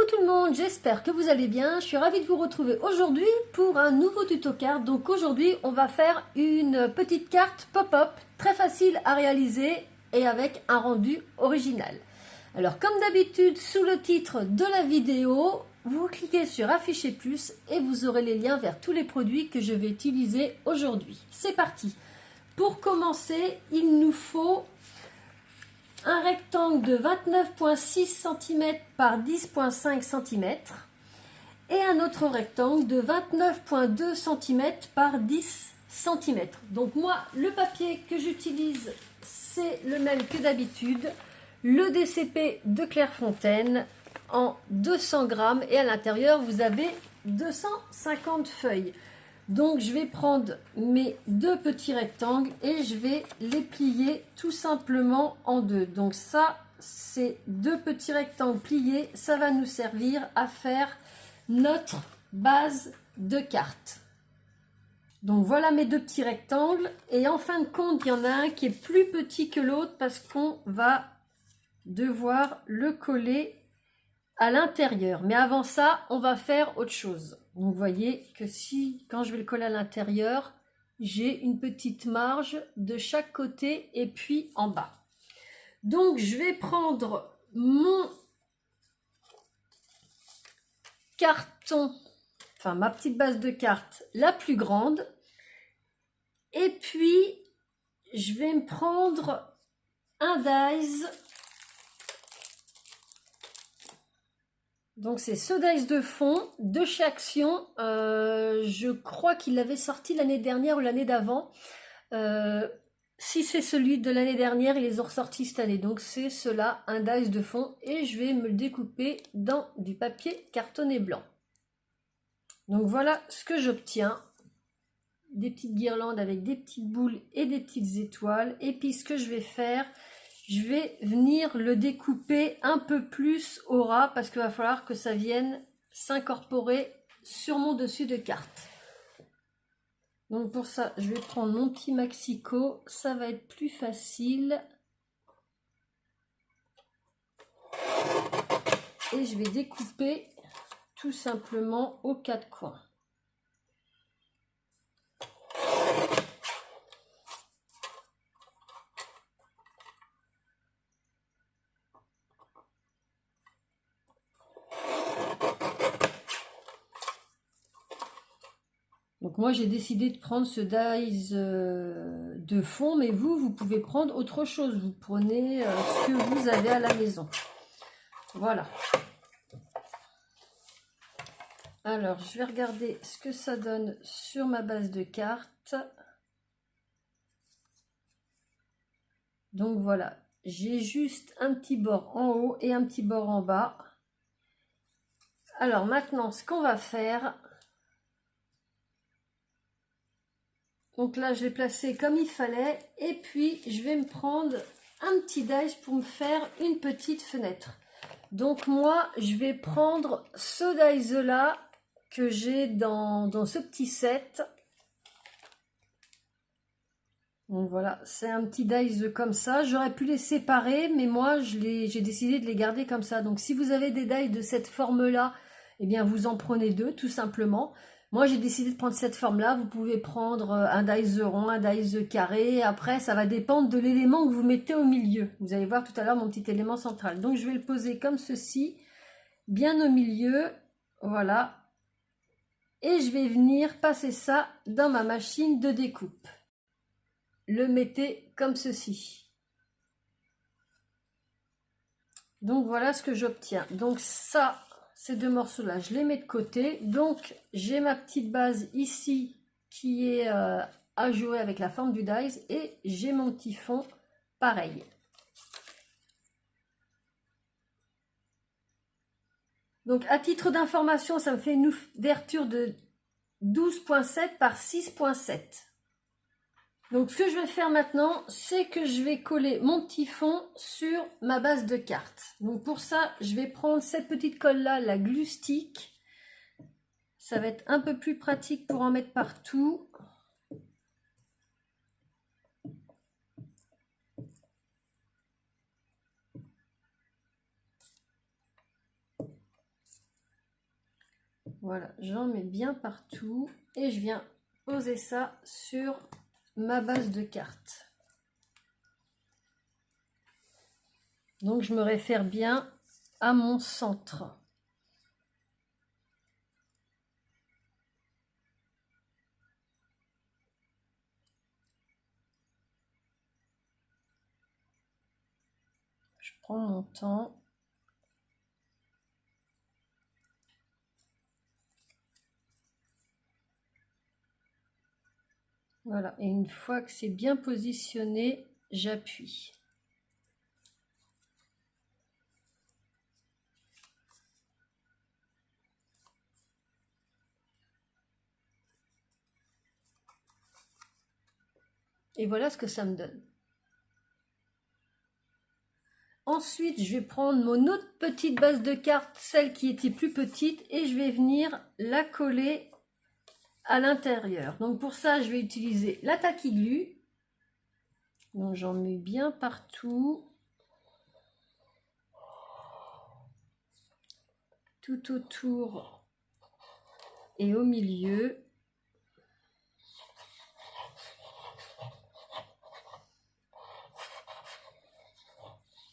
Coucou tout le monde, j'espère que vous allez bien. Je suis ravie de vous retrouver aujourd'hui pour un nouveau tuto carte. Donc aujourd'hui, on va faire une petite carte pop-up très facile à réaliser et avec un rendu original. Alors comme d'habitude, sous le titre de la vidéo, vous cliquez sur afficher plus et vous aurez les liens vers tous les produits que je vais utiliser aujourd'hui. C'est parti. Pour commencer, il nous faut un rectangle de 29,6 cm par 10,5 cm et un autre rectangle de 29,2 cm par 10 cm. Donc moi, le papier que j'utilise, c'est le même que d'habitude, le DCP de Clairefontaine en 200 grammes et à l'intérieur, vous avez 250 feuilles. Donc je vais prendre mes deux petits rectangles et je vais les plier tout simplement en deux. Donc ça, c'est deux petits rectangles pliés, ça va nous servir à faire notre base de carte. Donc voilà mes deux petits rectangles et en fin de compte, il y en a un qui est plus petit que l'autre parce qu'on va devoir le coller à l'intérieur. Mais avant ça, on va faire autre chose. Donc vous voyez que quand je vais le coller à l'intérieur, j'ai une petite marge de chaque côté et puis en bas. Donc je vais prendre mon carton, enfin ma petite base de carte la plus grande, et puis je vais me prendre un dies. Donc c'est ce dies de fond de chez Action, je crois qu'il l'avait sorti l'année dernière ou l'année d'avant. Si c'est celui de l'année dernière, ils les ont ressortis cette année. Donc c'est cela, un dies de fond, et je vais me le découper dans du papier cartonné blanc. Donc voilà ce que j'obtiens. Des petites guirlandes avec des petites boules et des petites étoiles. Et puis ce que je vais faire, je vais venir le découper un peu plus au ras parce qu'il va falloir que ça vienne s'incorporer sur mon dessus de carte. Donc pour ça, je vais prendre mon petit Maxico, ça va être plus facile. Et je vais découper tout simplement aux quatre coins. Donc moi j'ai décidé de prendre ce dies de fond, mais vous pouvez prendre autre chose. Vous prenez ce que vous avez à la maison. Voilà. Alors je vais regarder ce que ça donne sur ma base de carte. Donc voilà, j'ai juste un petit bord en haut et un petit bord en bas. Alors maintenant ce qu'on va faire... Donc là, je l'ai placé comme il fallait. Et puis, je vais me prendre un petit dies pour me faire une petite fenêtre. Donc moi, je vais prendre ce dies-là que j'ai dans ce petit set. Donc voilà, c'est un petit dies comme ça. J'aurais pu les séparer, mais moi, j'ai décidé de les garder comme ça. Donc si vous avez des dies de cette forme-là, eh bien, vous en prenez deux, tout simplement. Moi, j'ai décidé de prendre cette forme-là. Vous pouvez prendre un dies rond, un dies carré. Après, ça va dépendre de l'élément que vous mettez au milieu. Vous allez voir tout à l'heure mon petit élément central. Donc, je vais le poser comme ceci, bien au milieu. Voilà. Et je vais venir passer ça dans ma machine de découpe. Le mettez comme ceci. Donc, voilà ce que j'obtiens. Donc, ça... Ces deux morceaux-là, je les mets de côté. Donc, j'ai ma petite base ici qui est à jouer avec la forme du dies. Et j'ai mon petit fond pareil. Donc, à titre d'information, ça me fait une ouverture de 12,7 par 6,7. Donc, ce que je vais faire maintenant, c'est que je vais coller mon petit fond sur ma base de carte. Donc, pour ça, je vais prendre cette petite colle-là, la glue stick. Ça va être un peu plus pratique pour en mettre partout. Voilà, j'en mets bien partout et je viens poser ça sur ma base de carte. Donc je me réfère bien à mon centre. Je prends mon temps. Voilà, et une fois que c'est bien positionné, j'appuie. Et voilà ce que ça me donne. Ensuite, je vais prendre mon autre petite base de cartes, celle qui était plus petite, et je vais venir la coller à l'intérieur. Donc pour ça, je vais utiliser la Tacky Glue. Donc j'en mets bien partout. Tout autour et au milieu.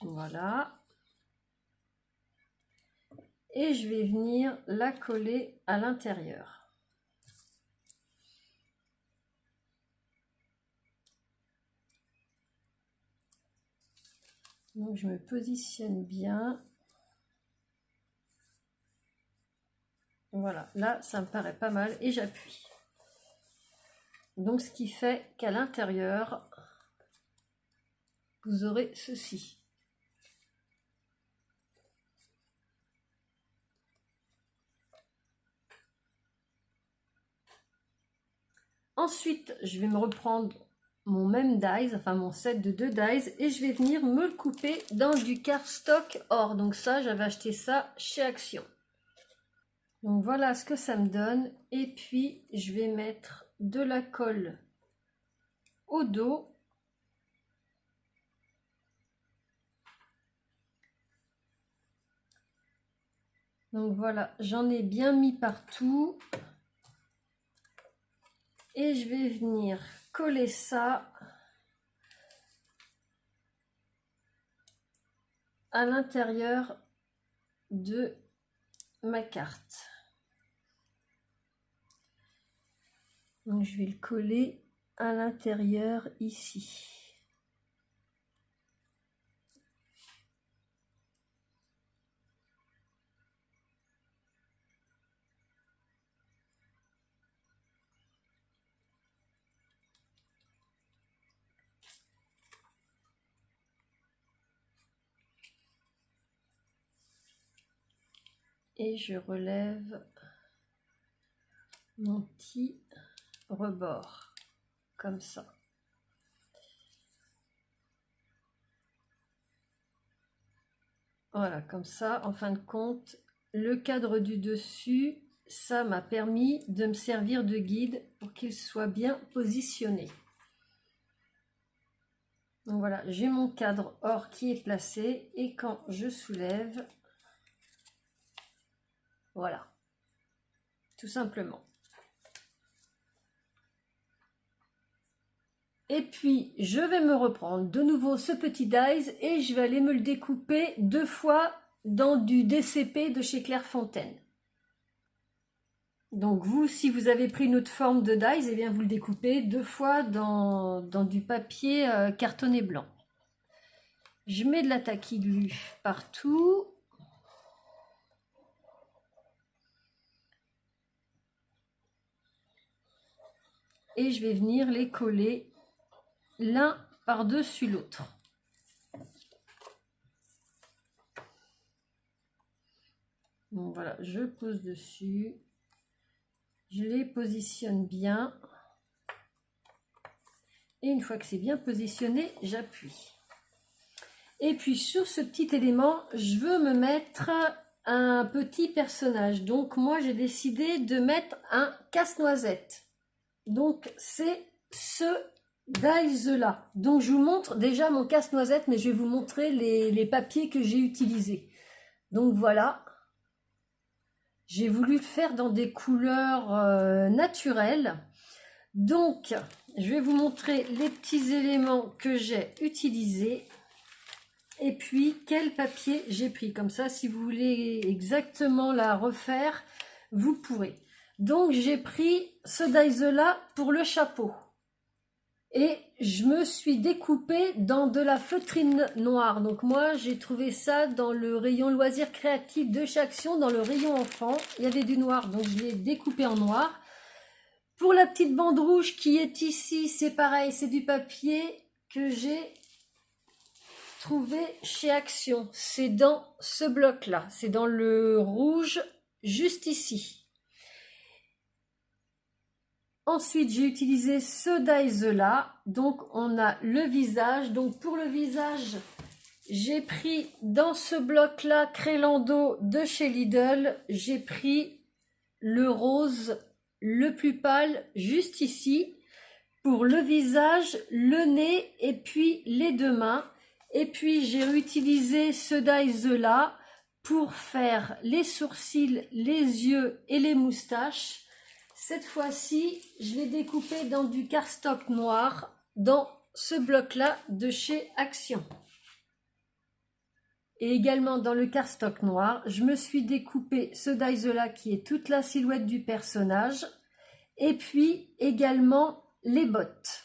Voilà. Et je vais venir la coller à l'intérieur. Donc je me positionne bien. Voilà, là ça me paraît pas mal et j'appuie. Donc ce qui fait qu'à l'intérieur, vous aurez ceci. Ensuite, je vais me reprendre mon même dies, enfin mon set de 2 dies, et je vais venir me le couper dans du cardstock or. Donc ça, j'avais acheté ça chez Action. Donc voilà ce que ça me donne. Et puis, je vais mettre de la colle au dos. Donc voilà, j'en ai bien mis partout. Et je vais venir coller ça à l'intérieur de ma carte. Donc je vais le coller à l'intérieur ici. Et je relève mon petit rebord comme ça. Voilà, comme ça, en fin de compte, le cadre du dessus, ça m'a permis de me servir de guide pour qu'il soit bien positionné. Donc voilà, j'ai mon cadre or qui est placé et quand je soulève, voilà, tout simplement. Et puis, je vais me reprendre de nouveau ce petit dies et je vais aller me le découper 2 fois dans du DCP de chez Clairefontaine. Donc vous, si vous avez pris une autre forme de dies, eh bien vous le découpez 2 fois dans du papier cartonné blanc. Je mets de la Tacky Glue partout. Et je vais venir les coller l'un par-dessus l'autre. Donc voilà, je pose dessus. Je les positionne bien. Et une fois que c'est bien positionné, j'appuie. Et puis sur ce petit élément, je veux me mettre un petit personnage. Donc moi, j'ai décidé de mettre un casse-noisette. Donc c'est ce dies là. Donc je vous montre déjà mon casse-noisette, mais je vais vous montrer les papiers que j'ai utilisés. Donc voilà. J'ai voulu le faire dans des couleurs naturelles. Donc, je vais vous montrer les petits éléments que j'ai utilisés. Et puis, quel papier j'ai pris. Comme ça, si vous voulez exactement la refaire, vous pourrez. Donc, j'ai pris ce die-là pour le chapeau. Et je me suis découpée dans de la feutrine noire. Donc moi, j'ai trouvé ça dans le rayon loisirs créatifs de chez Action, dans le rayon enfant. Il y avait du noir, donc je l'ai découpé en noir. Pour la petite bande rouge qui est ici, c'est pareil, c'est du papier que j'ai trouvé chez Action. C'est dans ce bloc-là, c'est dans le rouge, juste ici. Ensuite, j'ai utilisé ce die-là. Donc, on a le visage. Donc, pour le visage, j'ai pris dans ce bloc-là, Crélando de chez Lidl, j'ai pris le rose le plus pâle, juste ici. Pour le visage, le nez et puis les deux mains. Et puis, j'ai utilisé ce die-là pour faire les sourcils, les yeux et les moustaches. Cette fois-ci, je l'ai découpé dans du cardstock noir, dans ce bloc-là de chez Action. Et également dans le cardstock noir, je me suis découpé ce die-là qui est toute la silhouette du personnage. Et puis également les bottes.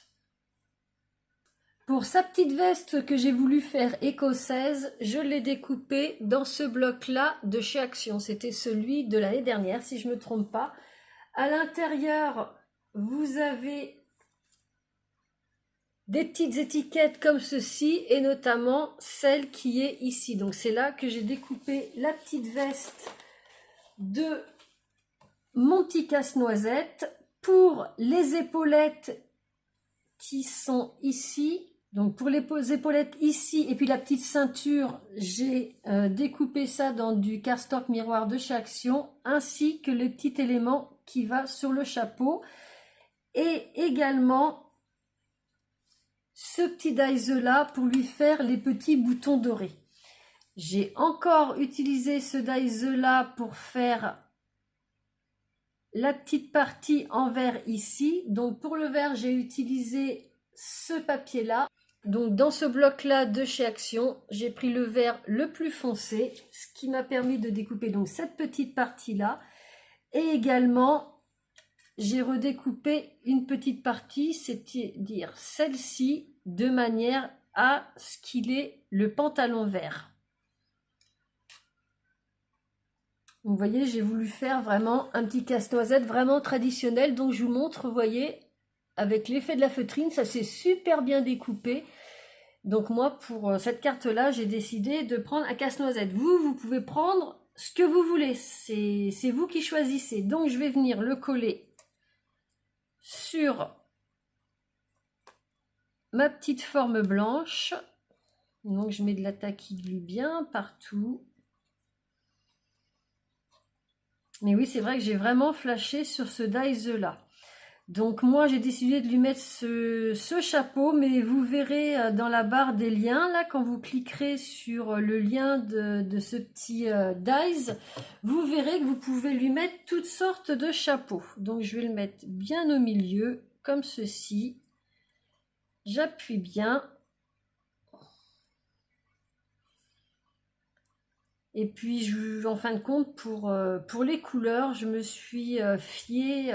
Pour sa petite veste que j'ai voulu faire écossaise, je l'ai découpé dans ce bloc-là de chez Action. C'était celui de l'année dernière, si je ne me trompe pas. À l'intérieur, vous avez des petites étiquettes comme ceci et notamment celle qui est ici. Donc c'est là que j'ai découpé la petite veste de mon petit casse-noisette. Pour les épaulettes qui sont ici, donc pour les épaulettes ici et puis la petite ceinture, j'ai découpé ça dans du cardstock miroir de chez Action, ainsi que le petit élément qui va sur le chapeau et également ce petit die-là pour lui faire les petits boutons dorés. J'ai encore utilisé ce die-là pour faire la petite partie en vert ici. Donc pour le vert, j'ai utilisé ce papier là. Donc dans ce bloc là de chez Action, j'ai pris le vert le plus foncé, ce qui m'a permis de découper donc cette petite partie là. Et également, j'ai redécoupé une petite partie, c'est-à-dire celle-ci, de manière à ce qu'il ait le pantalon vert. Vous voyez, j'ai voulu faire vraiment un petit casse-noisette vraiment traditionnel. Donc je vous montre, vous voyez, avec l'effet de la feutrine, ça s'est super bien découpé. Donc moi, pour cette carte-là, j'ai décidé de prendre un casse-noisette. Vous pouvez prendre ce que vous voulez, c'est vous qui choisissez. Donc je vais venir le coller sur ma petite forme blanche. Donc je mets de la tacky glue bien partout. Mais oui, c'est vrai que j'ai vraiment flashé sur ce die-là. Donc moi j'ai décidé de lui mettre ce chapeau, mais vous verrez dans la barre des liens, là quand vous cliquerez sur le lien de ce petit dies, vous verrez que vous pouvez lui mettre toutes sortes de chapeaux. Donc je vais le mettre bien au milieu, comme ceci. J'appuie bien. Et puis en fin de compte, pour les couleurs, je me suis fiée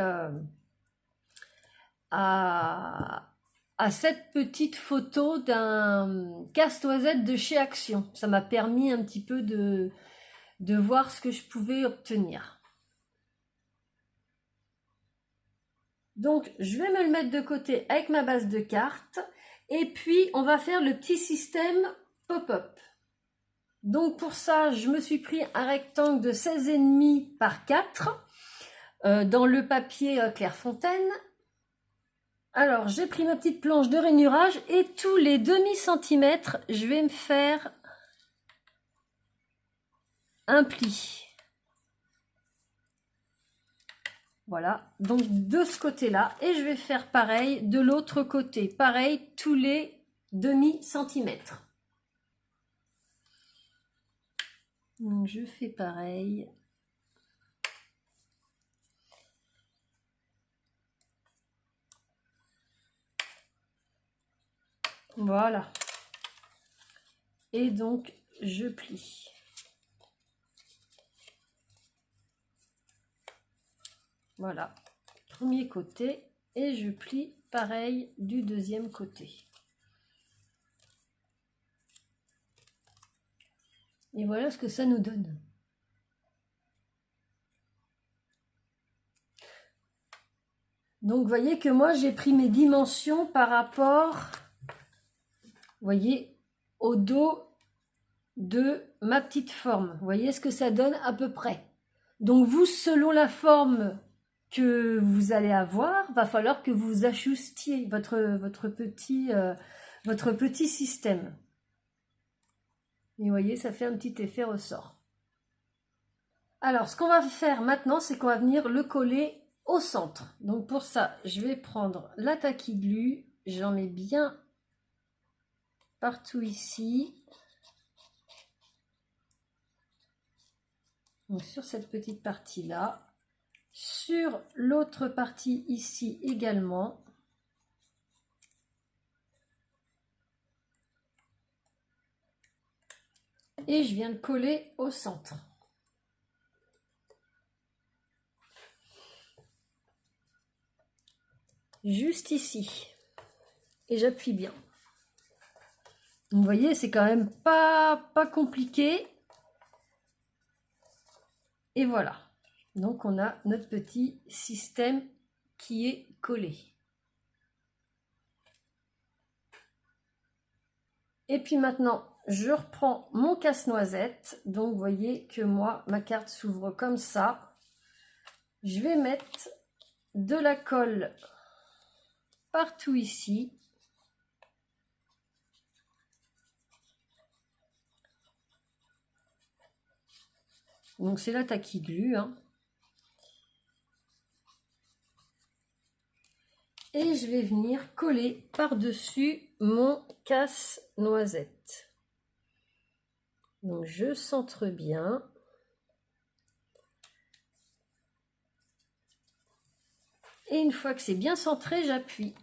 à cette petite photo d'un casse-noisette de chez Action. Ça m'a permis un petit peu de voir ce que je pouvais obtenir. Donc je vais me le mettre de côté avec ma base de cartes et puis on va faire le petit système pop-up. Donc pour ça, je me suis pris un rectangle de 16,5 par 4 dans le papier Clairefontaine. Alors, j'ai pris ma petite planche de rainurage et tous les demi-centimètres, je vais me faire un pli. Voilà, donc de ce côté-là. Et je vais faire pareil de l'autre côté. Pareil, tous les demi-centimètres. Donc, je fais pareil. Voilà. Et donc, je plie. Voilà. Premier côté. Et je plie pareil du deuxième côté. Et voilà ce que ça nous donne. Donc, vous voyez que moi, j'ai pris mes dimensions par rapport, vous voyez, au dos de ma petite forme. Vous voyez ce que ça donne à peu près. Donc, vous, selon la forme que vous allez avoir, va falloir que vous ajustiez votre petit système. Et vous voyez, ça fait un petit effet ressort. Alors, ce qu'on va faire maintenant, c'est qu'on va venir le coller au centre. Donc pour ça, je vais prendre la tacky glue, j'en mets bien partout ici. Donc sur cette petite partie-là. Sur l'autre partie ici également. Et je viens le coller au centre. Juste ici. Et j'appuie bien. Vous voyez, c'est quand même pas compliqué. Et voilà. Donc on a notre petit système qui est collé. Et puis maintenant, je reprends mon casse-noisette. Donc vous voyez que moi, ma carte s'ouvre comme ça. Je vais mettre de la colle partout ici. Donc c'est la tacky glue. Hein. Et je vais venir coller par-dessus mon casse-noisette. Donc je centre bien. Et une fois que c'est bien centré, j'appuie.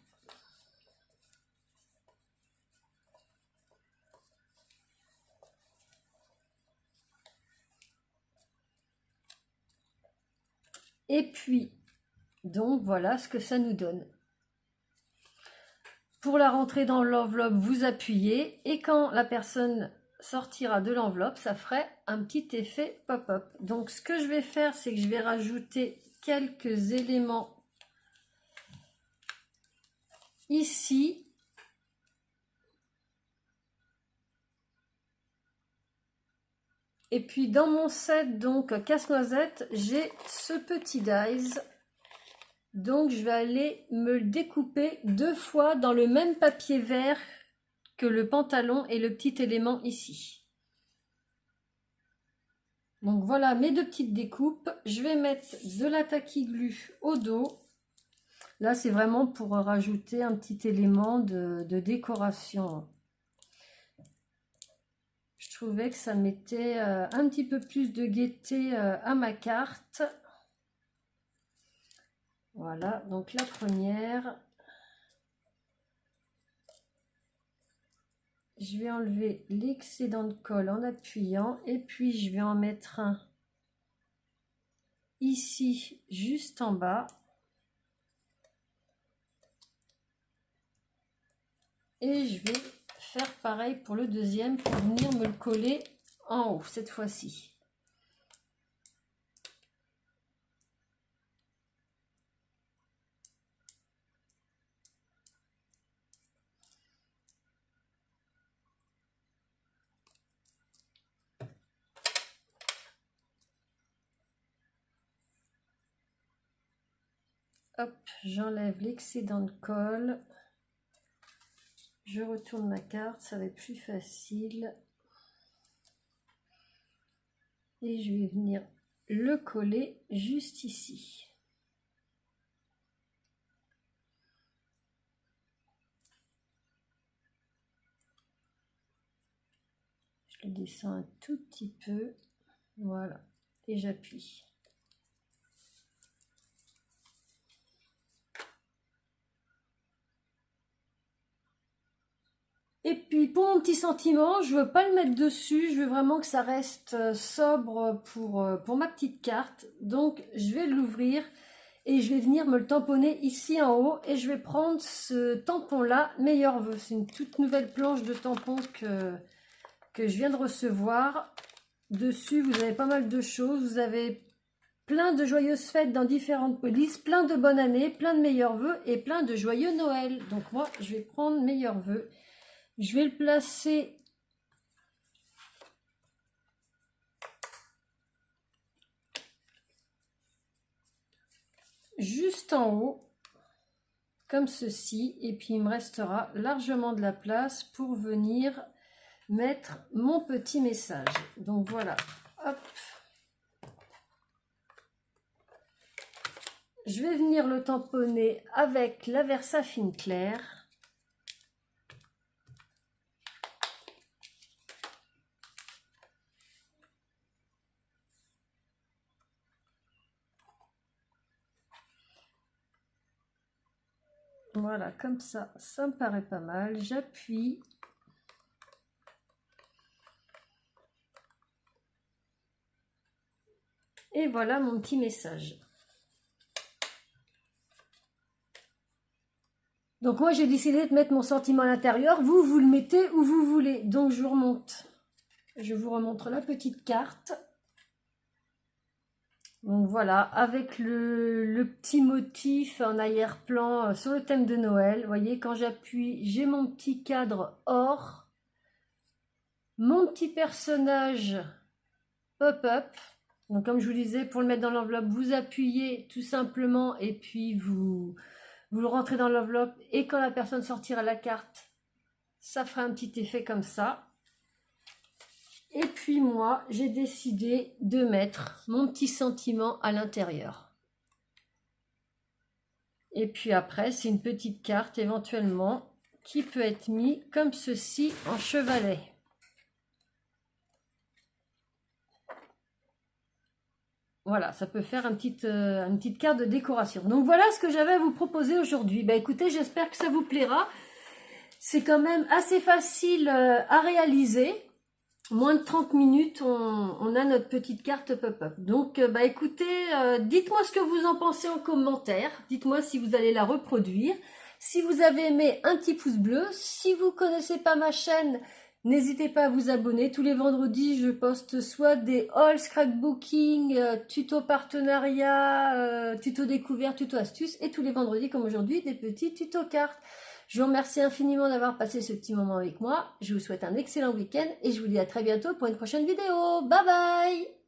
Et puis, donc voilà ce que ça nous donne. Pour la rentrée dans l'enveloppe, vous appuyez et quand la personne sortira de l'enveloppe, ça ferait un petit effet pop-up. Donc ce que je vais faire, c'est que je vais rajouter quelques éléments ici. Et puis dans mon set donc casse-noisette, j'ai ce petit dies. Donc je vais aller me le découper 2 fois dans le même papier vert que le pantalon et le petit élément ici. Donc voilà mes 2 petites découpes. Je vais mettre de la tacky glue au dos. Là c'est vraiment pour rajouter un petit élément de décoration. Je trouvais que ça mettait un petit peu plus de gaieté à ma carte. Voilà, donc la première. Je vais enlever l'excédent de colle en appuyant et puis je vais en mettre un ici juste en bas. Et je vais faire pareil pour le deuxième pour venir me le coller en haut cette fois-ci. Hop, j'enlève l'excédent de colle. Je retourne ma carte, ça va être plus facile. Et je vais venir le coller juste ici. Je le descends un tout petit peu. Voilà. Et j'appuie. Et puis pour mon petit sentiment, je veux pas le mettre dessus, je veux vraiment que ça reste sobre pour ma petite carte. Donc je vais l'ouvrir et je vais venir me le tamponner ici en haut et je vais prendre ce tampon là, meilleur vœu. C'est une toute nouvelle planche de tampons que je viens de recevoir. Dessus vous avez pas mal de choses, vous avez plein de joyeuses fêtes dans différentes polices, plein de bonnes années, plein de meilleurs vœux et plein de joyeux Noël. Donc moi je vais prendre meilleurs vœux. Je vais le placer juste en haut, comme ceci, et puis il me restera largement de la place pour venir mettre mon petit message. Donc voilà, hop. Je vais venir le tamponner avec la Versafine claire. Voilà, comme ça me paraît pas mal. J'appuie. Et voilà mon petit message. Donc moi j'ai décidé de mettre mon sentiment à l'intérieur. Vous le mettez où vous voulez. Donc je vous remonte. Je vous remontre la petite carte. Donc voilà, avec le petit motif en arrière-plan sur le thème de Noël. Vous voyez, quand j'appuie, j'ai mon petit cadre or. Mon petit personnage pop-up. Donc comme je vous disais, pour le mettre dans l'enveloppe, vous appuyez tout simplement et puis vous le rentrez dans l'enveloppe. Et quand la personne sortira la carte, ça fera un petit effet comme ça. Et puis moi, j'ai décidé de mettre mon petit sentiment à l'intérieur. Et puis après, c'est une petite carte éventuellement qui peut être mise comme ceci en chevalet. Voilà, ça peut faire une petite carte de décoration. Donc voilà ce que j'avais à vous proposer aujourd'hui. Bah écoutez, j'espère que ça vous plaira. C'est quand même assez facile à réaliser. Moins de 30 minutes, on a notre petite carte pop-up. Donc, bah écoutez, dites-moi ce que vous en pensez en commentaire. Dites-moi si vous allez la reproduire. Si vous avez aimé, un petit pouce bleu. Si vous ne connaissez pas ma chaîne, n'hésitez pas à vous abonner. Tous les vendredis, je poste soit des hauls, scrapbooking, tuto partenariat, tuto découverte, tuto astuce. Et tous les vendredis, comme aujourd'hui, des petits tutos cartes. Je vous remercie infiniment d'avoir passé ce petit moment avec moi. Je vous souhaite un excellent week-end et je vous dis à très bientôt pour une prochaine vidéo. Bye bye!